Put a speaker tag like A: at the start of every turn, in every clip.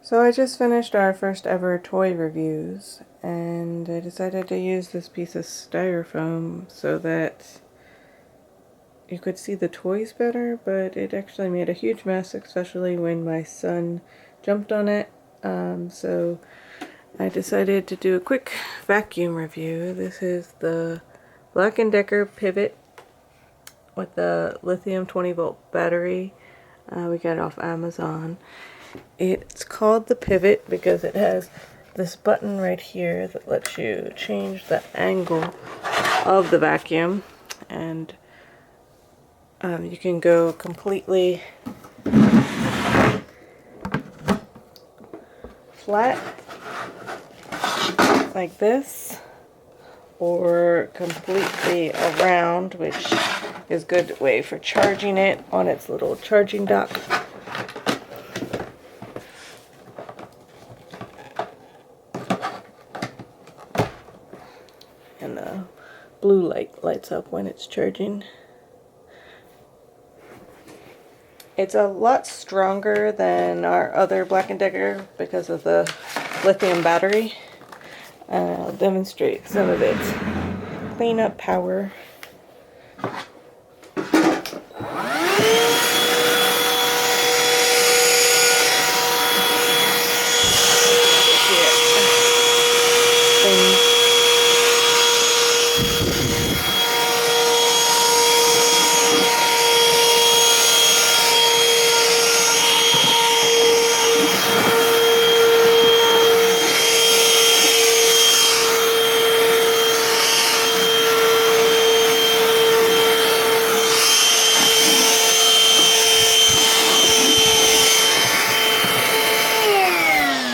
A: So I just finished our first ever toy reviews, and I decided to use this piece of styrofoam so that you could see the toys better, but it actually made a huge mess, especially when my son jumped on it. So I decided to do a quick vacuum review. This is the Black & Decker Pivot with the lithium 20-volt battery. We got it off Amazon. It's called the Pivot because it has this button right here that lets you change the angle of the vacuum, and you can go completely flat like this, or completely around, which is a good way for charging it on its little charging dock. And the blue light lights up when it's charging. It's a lot stronger than our other Black & Decker because of the lithium battery. I'll demonstrate some of its cleanup power.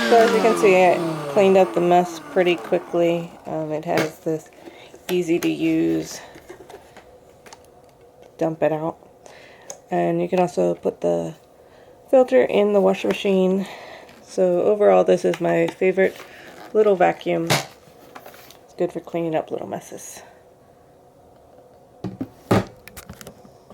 A: So as you can see, it cleaned up the mess pretty quickly. It has this easy to use dump it out. And you can also put the filter in the washing machine. So overall, this is my favorite little vacuum. It's good for cleaning up little messes.